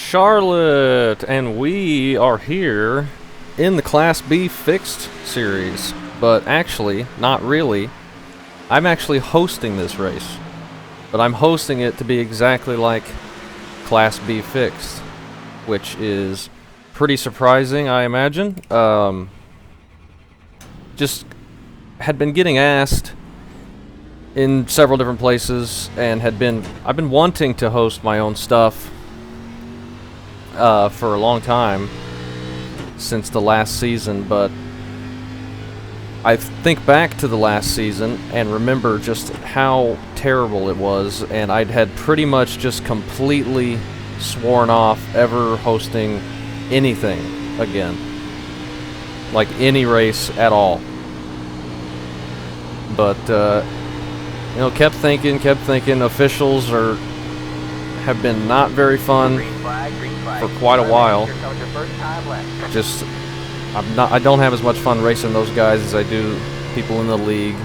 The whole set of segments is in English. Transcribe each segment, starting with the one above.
Charlotte, and we are here in the Class B Fixed series, but actually, not really. I'm actually hosting this race, but I'm hosting it to be exactly like Class B Fixed, which is pretty surprising, I imagine. Just had been getting asked in several different places, and I've been wanting to host my own stuff for a long time, since the last season, but I think back to the last season and remember just how terrible it was, and I'd had pretty much just completely sworn off ever hosting anything again, like any race at all. But kept thinking. Officials have been not very fun for quite a while. I don't have as much fun racing those guys as I do people in the league,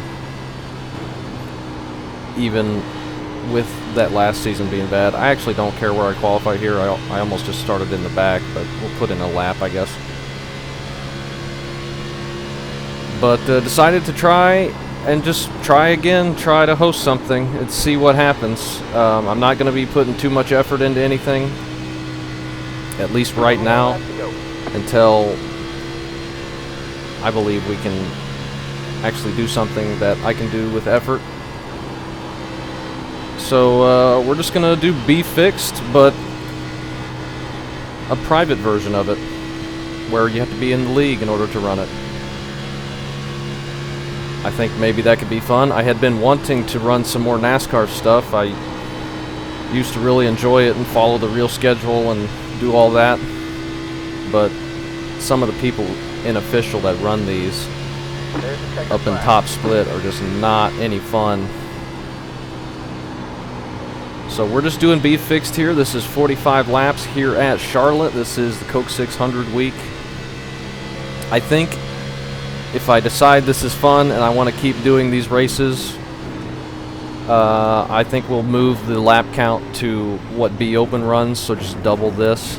even with that last season being bad. I actually don't care where I qualify here. I almost just started in the back, but we'll put in a lap, I guess. But decided to try to host something and see what happens. I'm not going to be putting too much effort into anything, at least right now, until I believe we can actually do something that I can do with effort. So we're just going to do B Fixed, but a private version of it, where you have to be in the league in order to run it. I think maybe that could be fun. I had been wanting to run some more NASCAR stuff. I used to really enjoy it and follow the real schedule and do all that. But some of the people in official that run these up in top split are just not any fun. So we're just doing B Fixed here. This is 45 laps here at Charlotte. This is the Coke 600 week. I think if I decide this is fun and I want to keep doing these races, I think we'll move the lap count to what B Open runs, so just double this.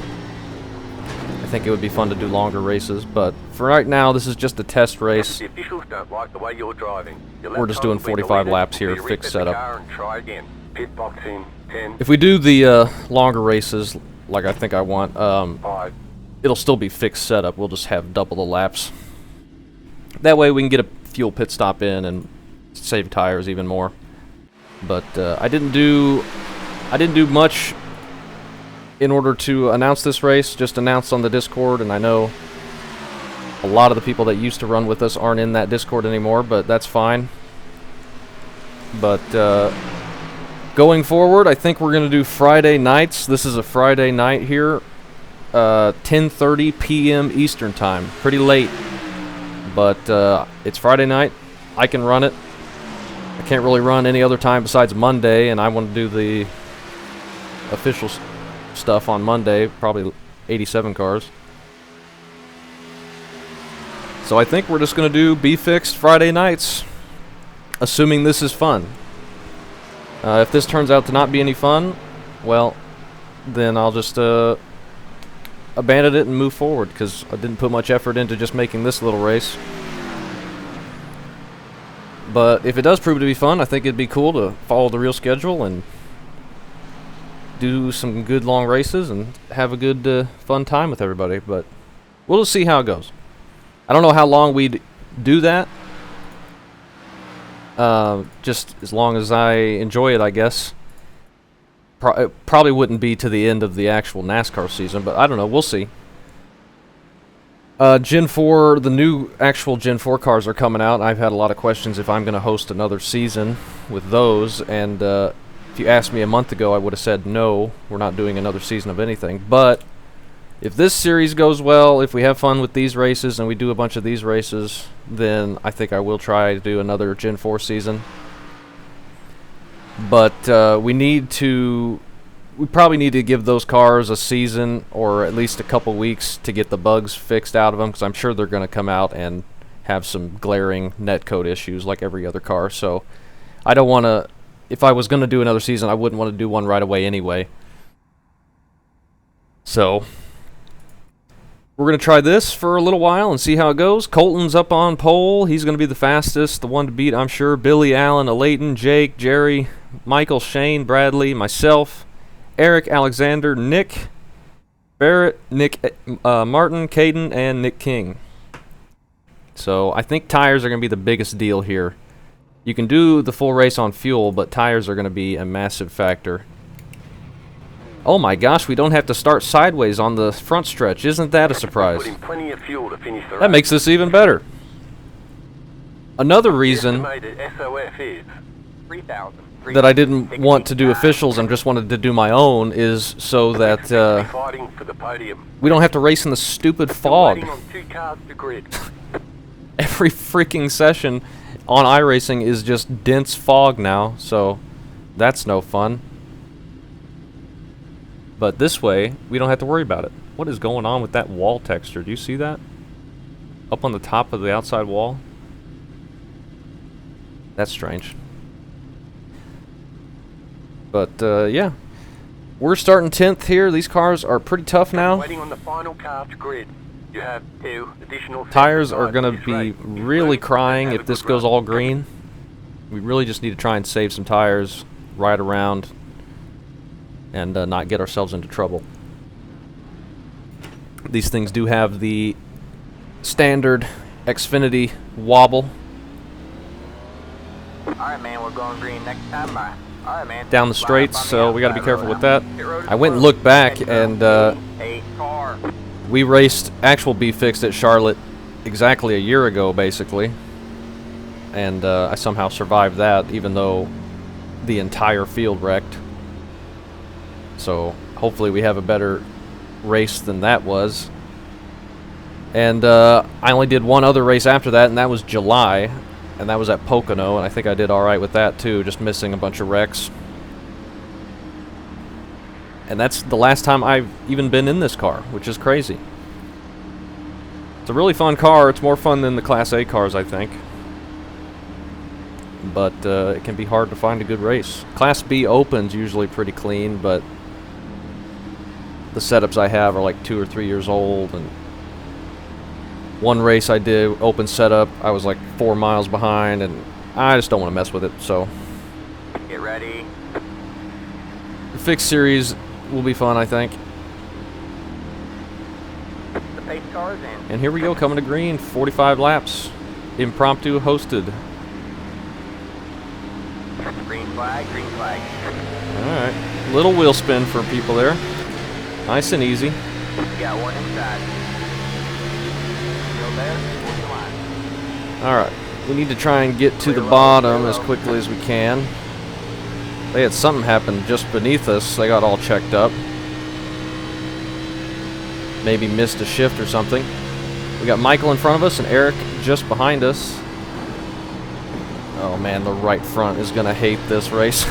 I think it would be fun to do longer races, but for right now, this is just a test race. The officials don't like the way you're driving. We're just doing 45 laps here, fixed setup. And try again. Pit box in 10. If we do the longer races, like I think I want, 5. it'll still be fixed setup. We'll just have double the laps. That way we can get a fuel pit stop in and save tires even more. But I didn't do much in order to announce this race. Just announced on the Discord, and I know a lot of the people that used to run with us aren't in that Discord anymore, but that's fine. But going forward, I think we're going to do Friday nights. This is a Friday night here, 10:30 p.m. Eastern Time. Pretty late. But it's Friday night. I can run it. I can't really run any other time besides Monday, and I want to do the official stuff on Monday, probably 87 cars. So I think we're just going to do B Fixed Friday nights, assuming this is fun. If this turns out to not be any fun, well, then I'll just abandon it and move forward, because I didn't put much effort into just making this little race. But if it does prove to be fun, I think it'd be cool to follow the real schedule and do some good long races and have a good fun time with everybody. But we'll just see how it goes. I don't know how long we'd do that. Just as long as I enjoy it, I guess. It probably wouldn't be to the end of the actual NASCAR season, but I don't know. We'll see. Gen 4, the new actual Gen 4 cars are coming out. I've had a lot of questions if I'm going to host another season with those, and if you asked me a month ago, I would have said no, we're not doing another season of anything. But if this series goes well, if we have fun with these races and we do a bunch of these races, then I think I will try to do another Gen 4 season. But we probably need to give those cars a season or at least a couple weeks to get the bugs fixed out of them, because I'm sure they're going to come out and have some glaring netcode issues like every other car. So I don't want to, if I was going to do another season, I wouldn't want to do one right away anyway. So we're going to try this for a little while and see how it goes. Colton's up on pole. He's going to be the fastest, the one to beat, I'm sure. Billy, Allen, Alayton, Jake, Jerry, Michael, Shane, Bradley, myself, Eric, Alexander, Nick, Barrett, Nick, Martin, Caden, and Nick King. So I think tires are going to be the biggest deal here. You can do the full race on fuel, but tires are going to be a massive factor. Oh my gosh, we don't have to start sideways on the front stretch. Isn't that a surprise? Putting plenty of fuel to finish the That race. makes this even better. Another reason Estimated SOF is 3,000. that I didn't want to do officials and just wanted to do my own is so that Fighting for the podium. we don't have to race in the stupid Still fog. waiting on 2 cars to grid. Every freaking session on iRacing is just dense fog now, so that's no fun. But this way, we don't have to worry about it. What is going on with that wall texture? Do you see that? Up on the top of the outside wall? That's strange. But, yeah. We're starting 10th here. These cars are pretty tough now. Waiting on the final car to grid. You have 2 additional Tires are going to this be race. really crying Have if a this good goes run. all green. We really just need to try and save some tires, ride around, and not get ourselves into trouble. These things do have the standard Xfinity wobble Alright, man, we're going green next time. Bye. Alright, man. down the Line up straights, on the so we got to be outside careful road. with that. Pit road I went and closed. looked back, Next and up, a car. we raced actual B Fixed at Charlotte exactly a year ago, basically. And I somehow survived that, even though the entire field wrecked. So hopefully we have a better race than that was. And I only did one other race after that, and that was July. And that was at Pocono, and I think I did alright with that too, just missing a bunch of wrecks. And that's the last time I've even been in this car, which is crazy. It's a really fun car. It's more fun than the Class A cars, I think. But it can be hard to find a good race. Class B Open's usually pretty clean, but the setups I have are like 2 or 3 years old, and one race I did, open setup, I was like 4 miles behind, and I just don't want to mess with it, so. Get ready. The fixed series will be fun, I think. The pace car is in. And here we go, coming to green, 45 laps, impromptu hosted. Green flag, green flag. Alright, little wheel spin for people there. Nice and easy. You got one inside. Still there? Hold the line. Alright, we need to try and get to the bottom as quickly as we can. They had something happen just beneath us. They got all checked up. Maybe missed a shift or something. We got Michael in front of us and Eric just behind us. Oh man, the right front is going to hate this race.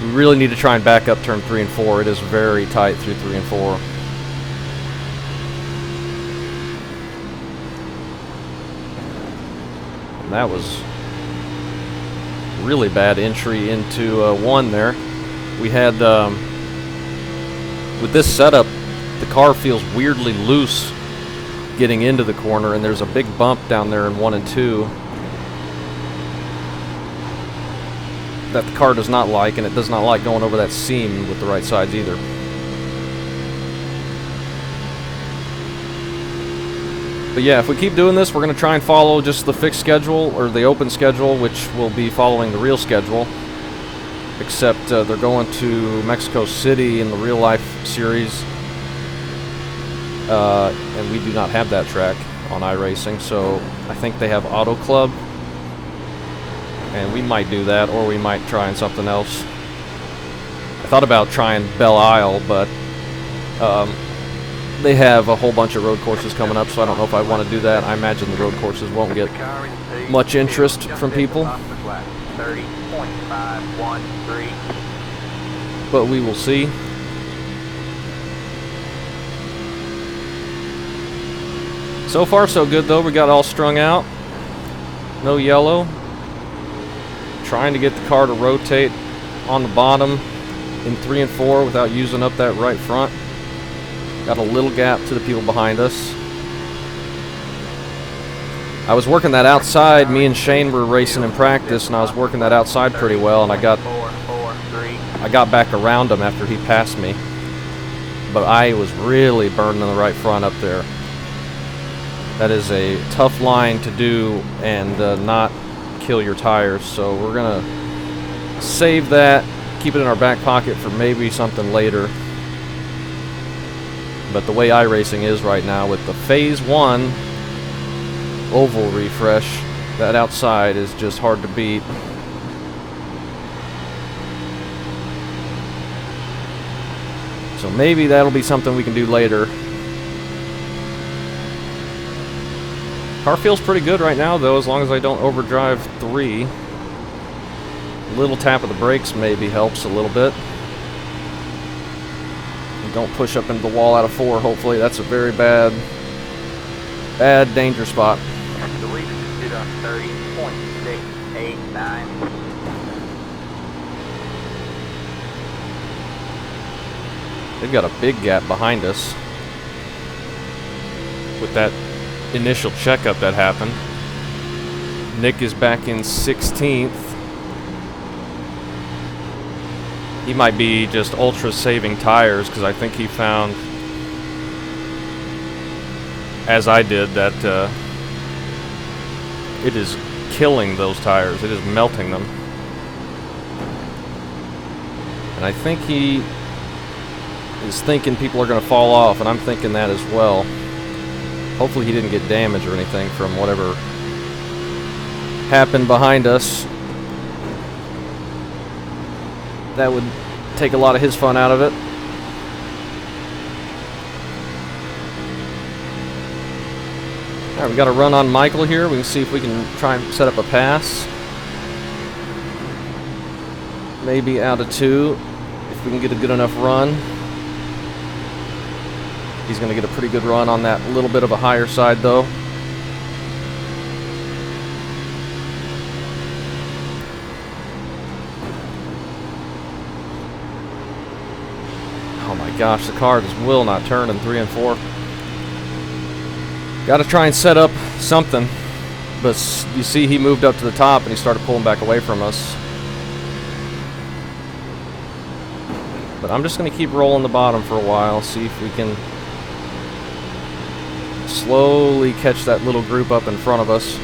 We really need to try and back up turn 3 and 4. It is very tight through 3 and 4. And that was really bad entry into 1 there. We had, with this setup, the car feels weirdly loose getting into the corner, and there's a big bump down there in 1 and 2 that the car does not like, and it does not like going over that seam with the right sides either. But yeah, if we keep doing this, we're going to try and follow just the fixed schedule, or the open schedule, which will be following the real schedule. Except they're going to Mexico City in the real life series. And we do not have that track on iRacing, so I think they have Auto Club. And we might do that, or we might try and something else. I thought about trying Belle Isle, but they have a whole bunch of road courses coming up, so I don't know if I want to do that. I imagine the road courses won't get much interest from people. 30.513. But we will see. So far so good though, we got all strung out. No yellow. Trying to get the car to rotate on the bottom. in 3 and 4 without using up that right front. Got a little gap to the people behind us. I was working that outside. Me and Shane were racing in practice, and I was working that outside pretty well, and I got back around him after he passed me. But I was really burning the right front up there. That is a tough line to do and not kill your tires, so we're gonna save that, keep it in our back pocket for maybe something later. But the way iRacing is right now with the Phase 1 oval refresh, that outside is just hard to beat. So maybe that'll be something we can do later. Car feels pretty good right now though, as long as I don't overdrive 3. A little tap of the brakes maybe helps a little bit. And don't push up into the wall out of 4, hopefully. That's a very bad danger spot. I believe it's on 30.689. They've got a big gap behind us with that initial checkup that happened. Nick is back in 16th. He might be just ultra saving tires because I think he found, as I did, that it is killing those tires. It is melting them. And I think he is thinking people are going to fall off, and I'm thinking that as well. Hopefully he didn't get damaged or anything from whatever happened behind us. That would take a lot of his fun out of it. Alright, we got a run on Michael here. We can see if we can try and set up a pass. Maybe out of 2, if we can get a good enough run. He's going to get a pretty good run on that little bit of a higher side, though. Oh my gosh, the car just will not turn in 3 and 4. Got to try and set up something. But you see he moved up to the top and he started pulling back away from us. But I'm just going to keep rolling the bottom for a while, see if we can slowly catch that little group up in front of us.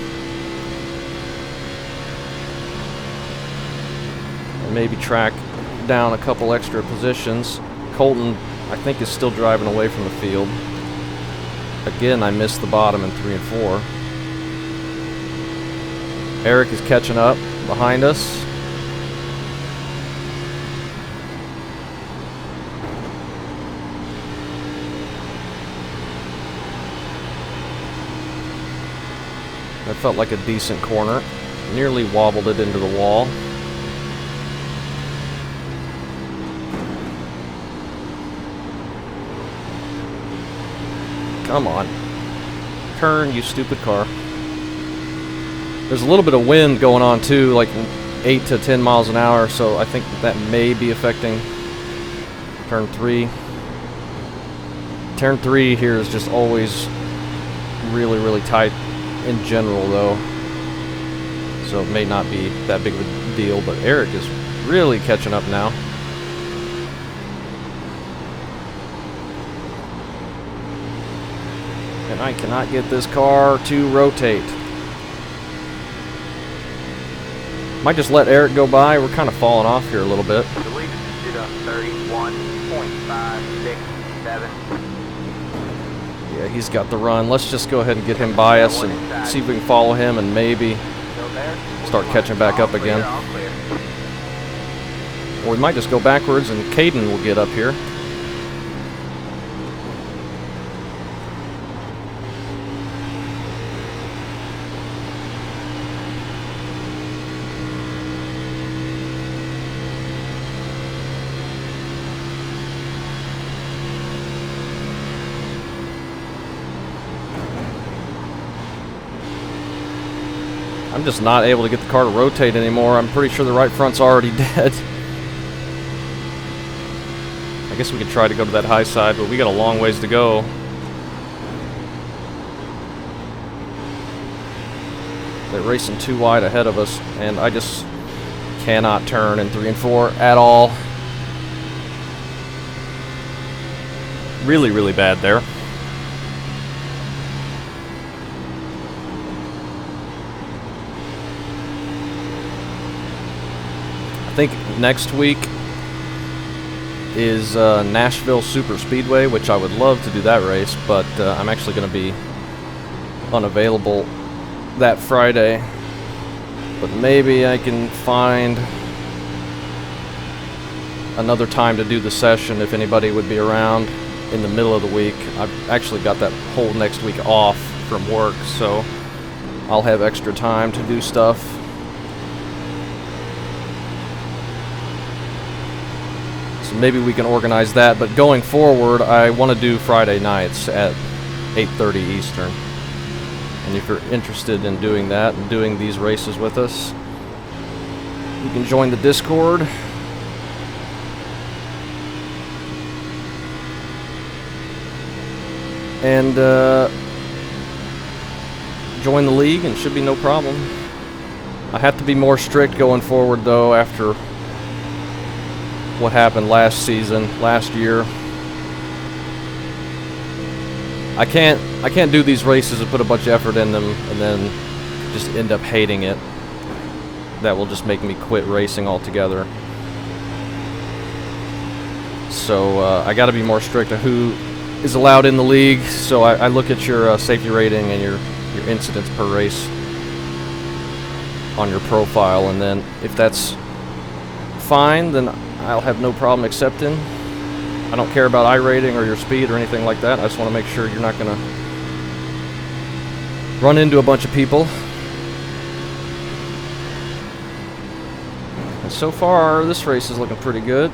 And maybe track down a couple extra positions. Colton, I think, is still driving away from the field. Again, I missed the bottom in 3 and 4. Eric is catching up behind us. That felt like a decent corner. Nearly wobbled it into the wall. Come on. Turn, you stupid car. There's a little bit of wind going on too, like 8 to 10 miles an hour, so I think that may be affecting turn 3. Turn 3 here is just always really, really tight in general, though, so it may not be that big of a deal. But Eric is really catching up now. And I cannot get this car to rotate. Might just let Eric go by. We're kind of falling off here a little bit. I believe it's on 31.567. Yeah, he's got the run. Let's just go ahead and get him by us and see if we can follow him and maybe start catching back up again. Or we might just go backwards and Caden will get up here. I'm just not able to get the car to rotate anymore. I'm pretty sure the right front's already dead. I guess we could try to go to that high side, but we got a long ways to go. They're racing too wide ahead of us, and I just cannot turn in 3 and 4 at all. Really, really bad there. I think next week is Nashville Super Speedway, which I would love to do that race, but I'm actually going to be unavailable that Friday. But maybe I can find another time to do the session if anybody would be around in the middle of the week. I've actually got that whole next week off from work, so I'll have extra time to do stuff. So maybe we can organize that, but going forward, I want to do Friday nights at 8:30 Eastern. And if you're interested in doing that and doing these races with us, you can join the Discord. And join the league, and it should be no problem. I have to be more strict going forward, though, after what happened last year. I can't do these races and put a bunch of effort in them and then just end up hating it. That will just make me quit racing altogether. So I got to be more strict on who is allowed in the league. So I look at your safety rating and your incidents per race on your profile, and then if that's fine, then I'll have no problem accepting. I don't care about iRating or your speed or anything like that. I just want to make sure you're not going to run into a bunch of people. And so far, this race is looking pretty good.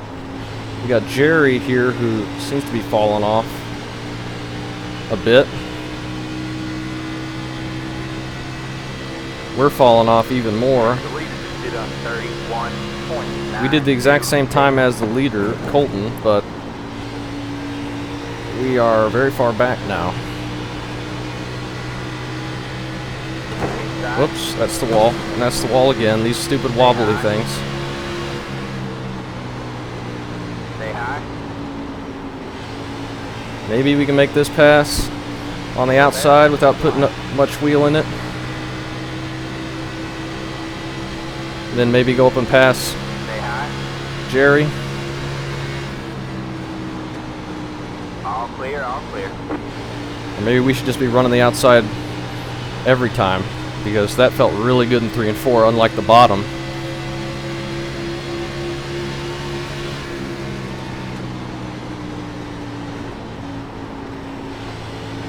We got Jerry here, who seems to be falling off a bit. We're falling off even more. We did the exact same time as the leader, Colton, but we are very far back now. Whoops, that's the wall. And that's the wall again, these stupid wobbly things. Maybe we can make this pass on the outside without putting much wheel in it. And then maybe go up and pass Jerry. All clear, all clear. Or maybe we should just be running the outside every time, because that felt really good in 3 and 4, unlike the bottom.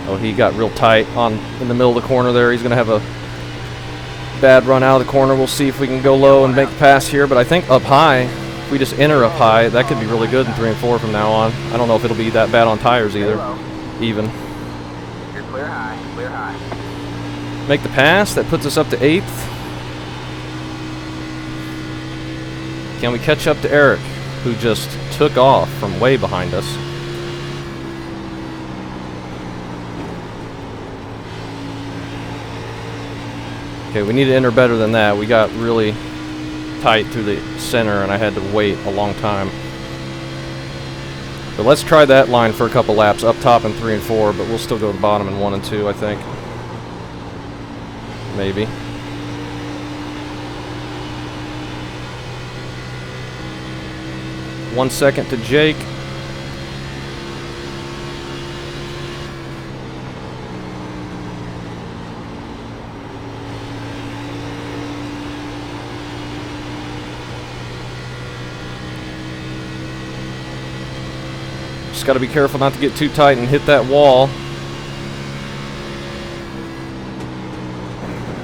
Oh, he got real tight in the middle of the corner there. He's going to have a bad run out of the corner. We'll see if we can go low and make the pass here, but I think up high, if we just enter up high, that could be really good in 3 and 4 from now on. I don't know if it'll be that bad on tires either. Even. You're clear high, clear high. Make the pass. That puts us up to 8th. Can we catch up to Eric, who just took off from way behind us? Okay, we need to enter better than that. We got really tight through the center, and I had to wait a long time. But let's try that line for a couple laps, up top in 3 and 4, but we'll still go to the bottom in 1 and 2, I think. Maybe. One second to Jake. Just got to be careful not to get too tight and hit that wall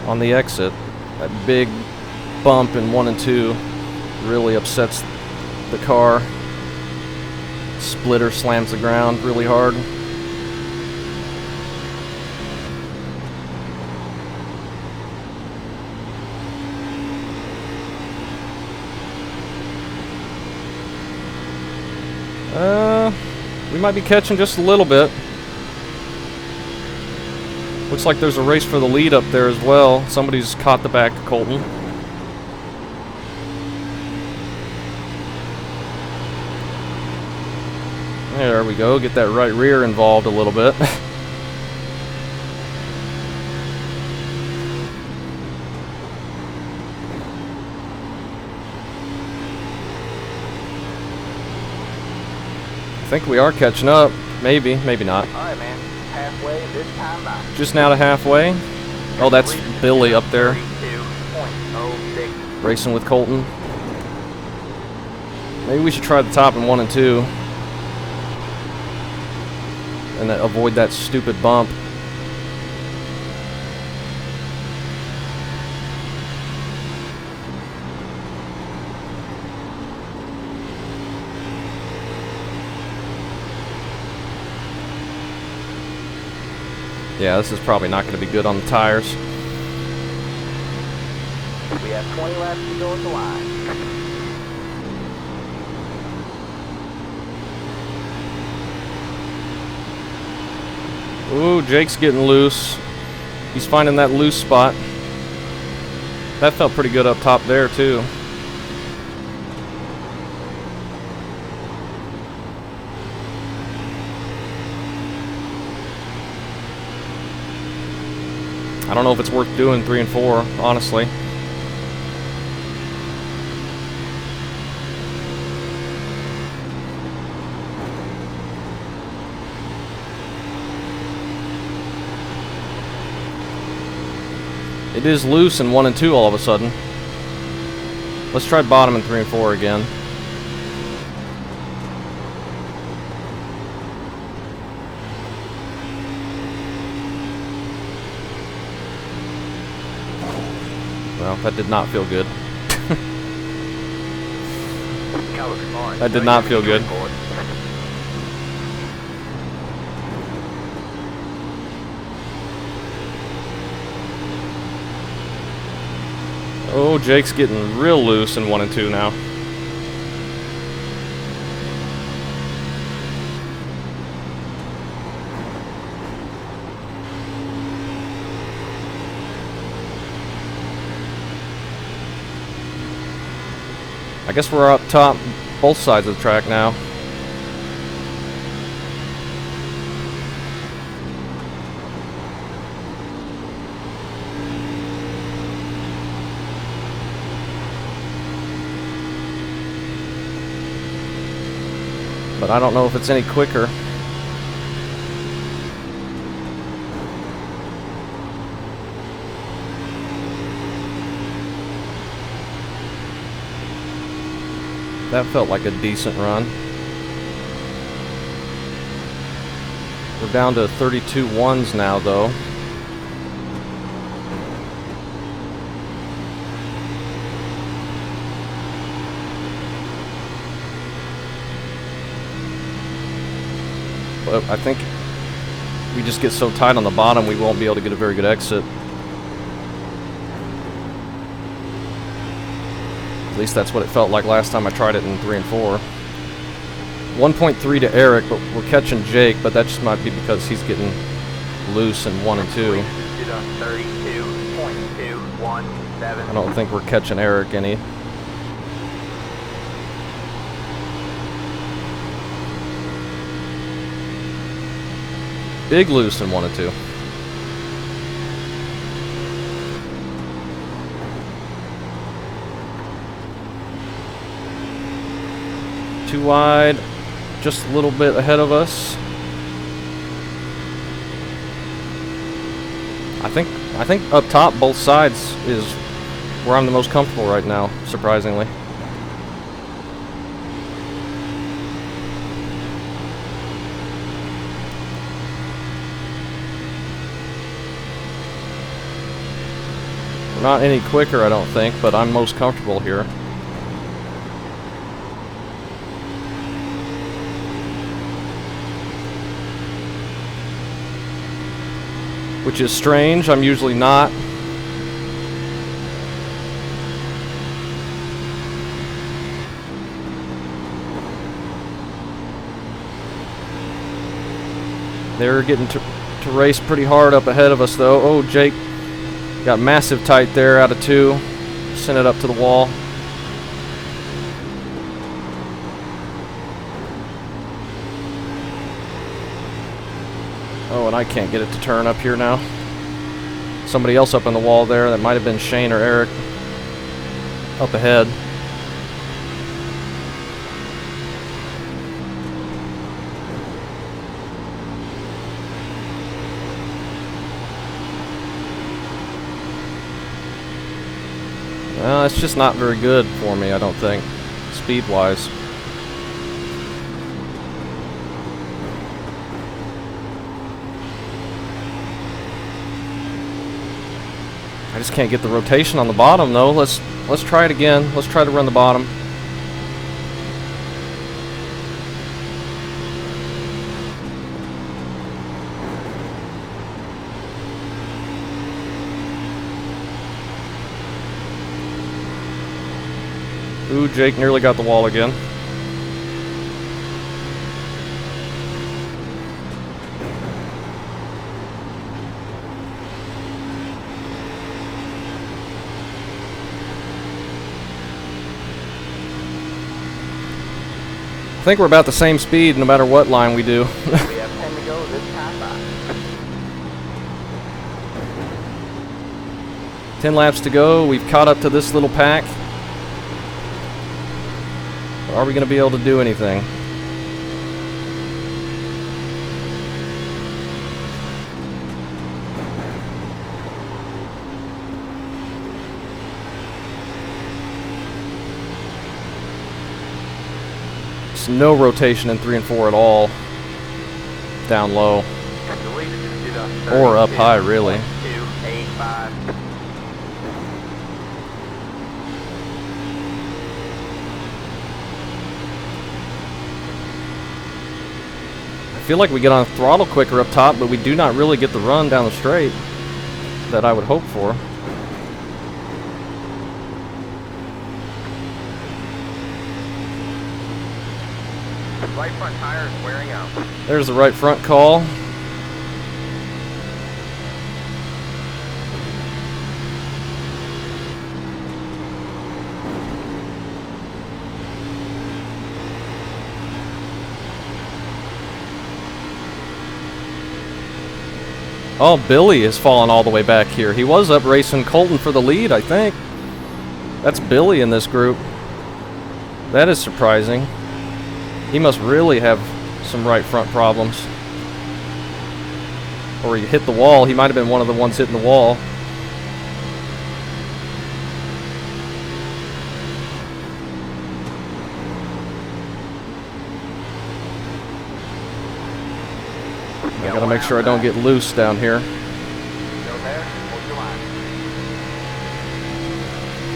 on the exit. That big bump in 1 and 2 really upsets the car. Splitter slams the ground really hard. We might be catching just a little bit. Looks like there's a race for the lead up there as well. Somebody's caught the back of Colton. There we go. Get that right rear involved a little bit. I think we are catching up. Maybe, maybe not. Alright, man. Halfway this time by. Just now to halfway. Oh, that's Billy up there 32.06. racing with Colton. Maybe we should try the top in 1 and 2. And then avoid that stupid bump. Yeah, this is probably not going to be good on the tires. We have 20 laps to go at the line. Ooh, Jake's getting loose. He's finding that loose spot. That felt pretty good up top there, too. I don't know if it's worth doing 3 and 4, honestly. It is loose in 1 and 2 all of a sudden. Let's try bottom in 3 and 4 again. Well, that did not feel good. That did not feel good. Oh, Jake's getting real loose in 1 and 2 now. I guess we're up top both sides of the track now. But I don't know if it's any quicker. That felt like a decent run. We're down to 32 ones now, though. But I think we just get so tight on the bottom, we won't be able to get a very good exit. At least that's what it felt like last time I tried it in 3 and 4. 1.3 to Eric, but we're catching Jake, but that just might be because he's getting loose in 1 and 2. 32.217. I don't think we're catching Eric any. Big loose in 1 and 2. Too wide, just a little bit ahead of us. I think up top, both sides is where I'm the most comfortable right now, surprisingly. We're not any quicker, I don't think, but I'm most comfortable here. Which is strange, I'm usually not. They're getting to race pretty hard up ahead of us, though. Oh, Jake got massive tight there out of 2. Sent it up to the wall. Oh, and I can't get it to turn up here now. Somebody else up on the wall there. That might have been Shane or Eric up ahead. Well, it's just not very good for me, I don't think, speed-wise. I just can't get the rotation on the bottom, though. Let's try it again. Let's try to run the bottom. Ooh, Jake nearly got the wall again. I think we're about the same speed no matter what line we do. We have 10 to go this time by. 10 laps to go. We've caught up to this little pack. Are we going to be able to do anything? There's no rotation in 3 and 4 at all. Down low. Or up high, really. 285. I feel like we get on throttle quicker up top, but we do not really get the run down the straight that I would hope for. Right front tire is wearing out. There's the right front call. Oh, Billy has fallen all the way back here. He was up racing Colton for the lead, I think. That's Billy in this group. That is surprising. He must really have some right front problems. Or he hit the wall. He might have been one of the ones hitting the wall. I gotta make sure I don't get loose down here.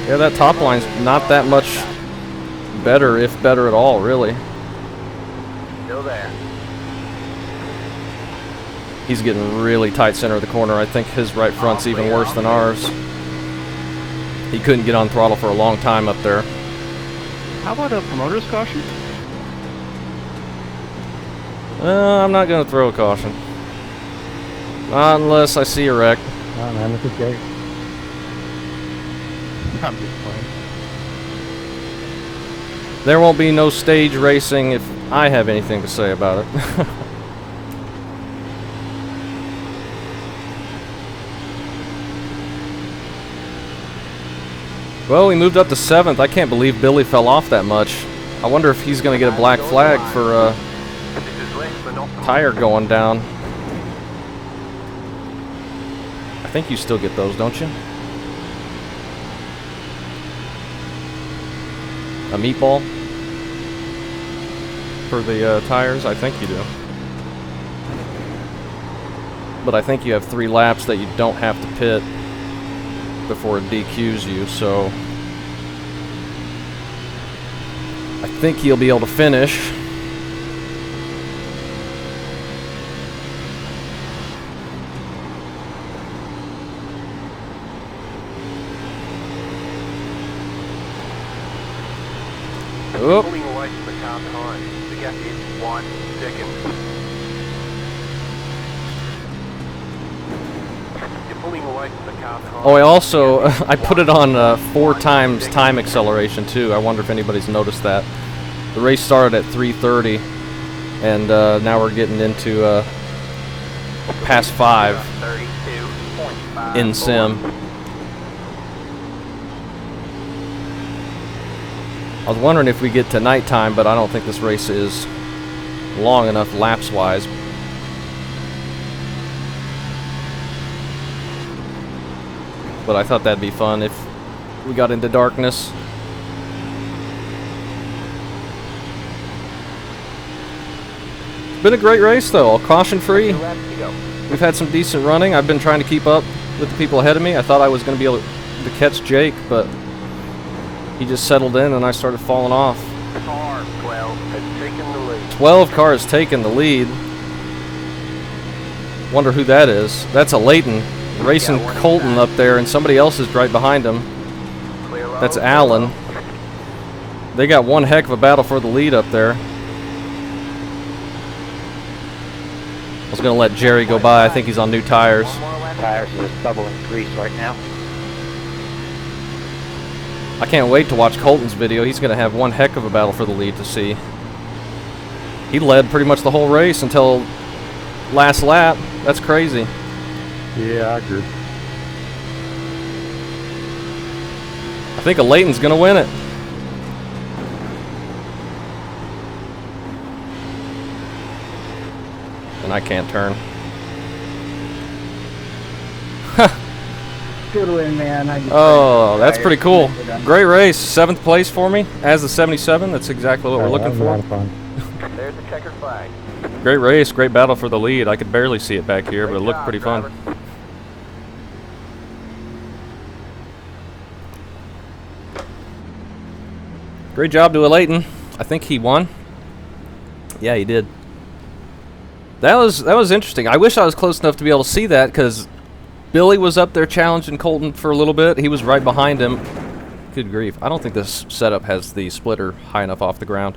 Yeah, that top line's not that much better, if better at all, really. Still there. He's getting really tight center of the corner. I think his right front's even worse than ours. He couldn't get on throttle for a long time up there. How about a promoter's caution? I'm not going to throw a caution. Not unless I see a wreck. Oh man, this is great. I'm just playing. There won't be no stage racing if I have anything to say about it. Well, we moved up to 7th. I can't believe Billy fell off that much. I wonder if he's going to get a black flag for tire going down. I think you still get those, don't you? A meatball for the tires? I think you do. But I think you have 3 laps that you don't have to pit before it DQs you, so I think he'll be able to finish. Oop. Pulling away from the car behind. The gap is 1 second. pulling away from the car. Oh, I also I put it on 4 times time acceleration too. I wonder if anybody's noticed that. The race started at 3:30, and now we're getting into past 5 32.5 in sim. I was wondering if we get to nighttime, but I don't think this race is long enough laps-wise. But I thought that'd be fun if we got into darkness. It's been a great race though, caution-free. We've had some decent running. I've been trying to keep up with the people ahead of me. I thought I was going to be able to catch Jake, but he just settled in and I started falling off. Car 12 has taken the lead. 12 cars taking the lead. Wonder who that is. That's a Leighton racing Colton up there, and somebody else is right behind him. Clear low, That's clear Allen. low. They got one heck of a battle for the lead up there. I was going to let Jerry go by. I think he's on new tires. One more lap. Tires are just bubbling grease right now. I can't wait to watch Colton's video. He's going to have one heck of a battle for the lead to see. He led pretty much the whole race until last lap. That's crazy. Yeah, I agree. I think a Leighton's going to win it. And I can't turn. Good win, man. Oh, that's pretty cool. Great race. 7th place for me as the 77. That's exactly what we're looking That was a lot for. of fun. There's the checkered flag. Great race. Great battle for the lead. I could barely see it back here, but it looked pretty fun. Great job to a Leighton. I think he won. Yeah, he did. That was interesting. I wish I was close enough to be able to see that, because Billy was up there challenging Colton for a little bit. He was right behind him. Good grief. I don't think this setup has the splitter high enough off the ground.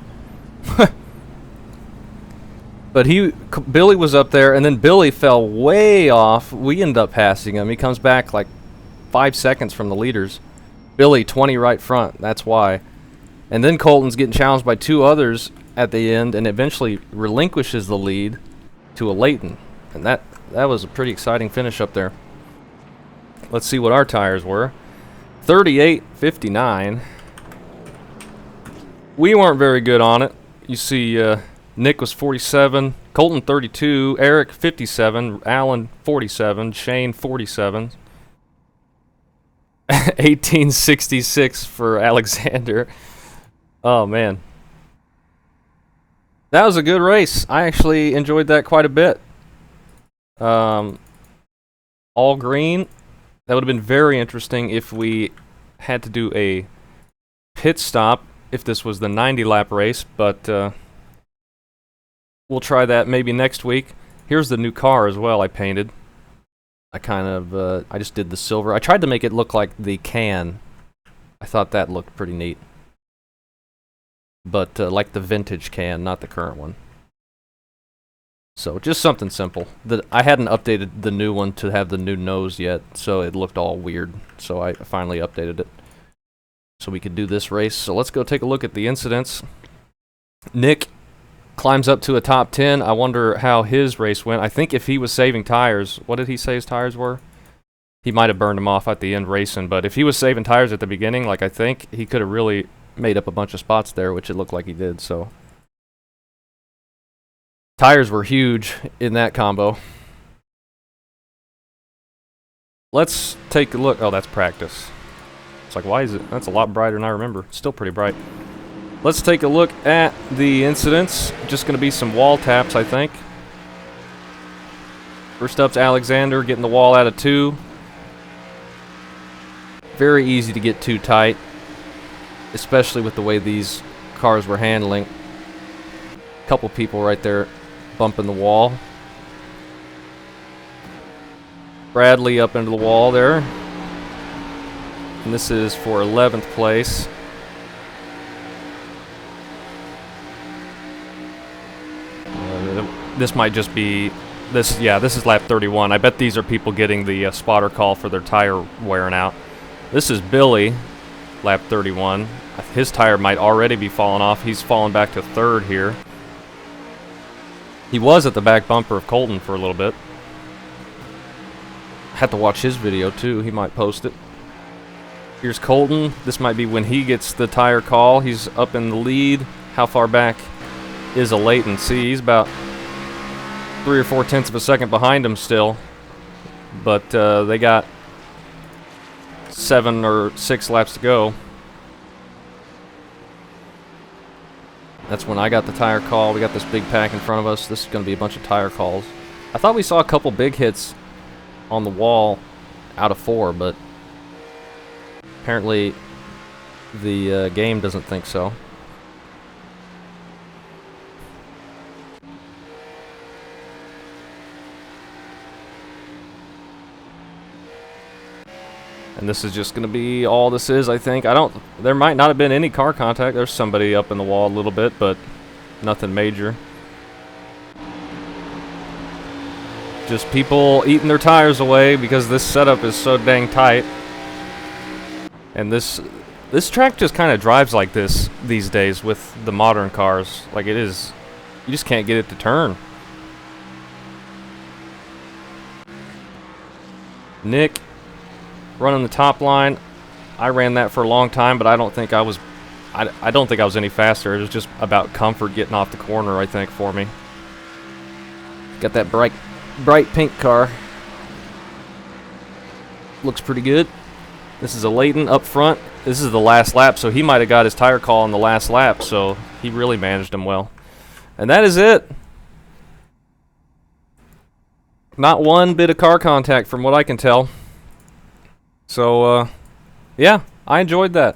But Billy was up there, and then Billy fell way off. We ended up passing him. He comes back like 5 seconds from the leaders. Billy 20 right front. That's why. And then Colton's getting challenged by 2 others at the end, and eventually relinquishes the lead to a Leighton. And that was a pretty exciting finish up there. Let's see what our tires were. 38.59. We weren't very good on it. You see, Nick was 47, Colton 32, Eric 57, Alan 47, Shane 47. 1866 for Alexander. Oh man. That was a good race. I actually enjoyed that quite a bit. All green. That would have been very interesting if we had to do a pit stop if this was the 90 lap race, but we'll try that maybe next week. Here's the new car as well I painted. I just did the silver. I tried to make it look like the can. I thought that looked pretty neat. But like the vintage can, not the current one. So just something simple. I hadn't updated the new one to have the new nose yet, so it looked all weird. So I finally updated it so we could do this race. So let's go take a look at the incidents. Nick climbs up to a top 10. I wonder how his race went. I think if he was saving tires, what did he say his tires were? He might have burned them off at the end racing, but if he was saving tires at the beginning, like I think, he could have really made up a bunch of spots there, which it looked like he did. So tires were huge in that combo. Let's take a look. Oh, that's practice. It's like, why is it? That's a lot brighter than I remember. Still pretty bright. Let's take a look at the incidents. Just going to be some wall taps, I think. First up's Alexander getting the wall out of 2. Very easy to get too tight, especially with the way these cars were handling. Couple people right there bumping the wall. Bradley up into the wall there. And this is for 11th place. This might just be This is lap 31. I bet these are people getting the spotter call for their tire wearing out. This is Billy, lap 31. His tire might already be falling off. He's fallen back to third here. He was at the back bumper of Colton for a little bit. Had to watch his video too. He might post it. Here's Colton. This might be when he gets the tire call. He's up in the lead. How far back is a Leighton? See, he's about 3 or 4 tenths of a second behind him still. But they got 7 or 6 laps to go. That's when I got the tire call. We got this big pack in front of us. This is going to be a bunch of tire calls. I thought we saw a couple big hits on the wall out of 4, but apparently the game doesn't think so. And this is just going to be all this is, I think. There might not have been any car contact. There's somebody up in the wall a little bit, but nothing major. Just people eating their tires away because this setup is so dang tight. And this track just kind of drives like this these days with the modern cars. Like it is, you just can't get it to turn. Nick running the top line. I ran that for a long time, but I don't think I was any faster. It was just about comfort getting off the corner, I think, for me. Got that bright pink car. Looks pretty good. This is a Leighton up front. This is the last lap, so he might have got his tire call on the last lap, so he really managed him well. And that is it. Not one bit of car contact from what I can tell. So, yeah, I enjoyed that.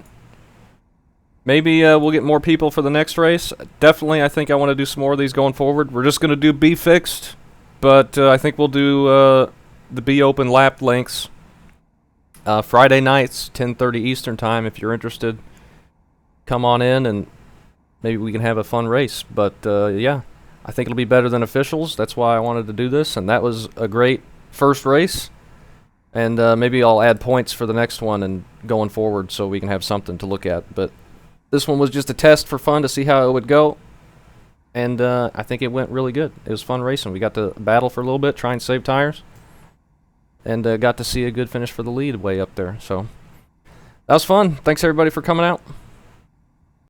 Maybe we'll get more people for the next race. Definitely, I think I want to do some more of these going forward. We're just going to do Be Fixed, but I think we'll do the Be Open lap lengths Friday nights, 10:30 Eastern time. If you're interested, come on in and maybe we can have a fun race. But, yeah, I think it'll be better than officials. That's why I wanted to do this, and that was a great first race. And maybe I'll add points for the next one and going forward so we can have something to look at. But this one was just a test for fun to see how it would go. And I think it went really good. It was fun racing. We got to battle for a little bit, try and save tires. And got to see a good finish for the lead way up there. So that was fun. Thanks, everybody, for coming out.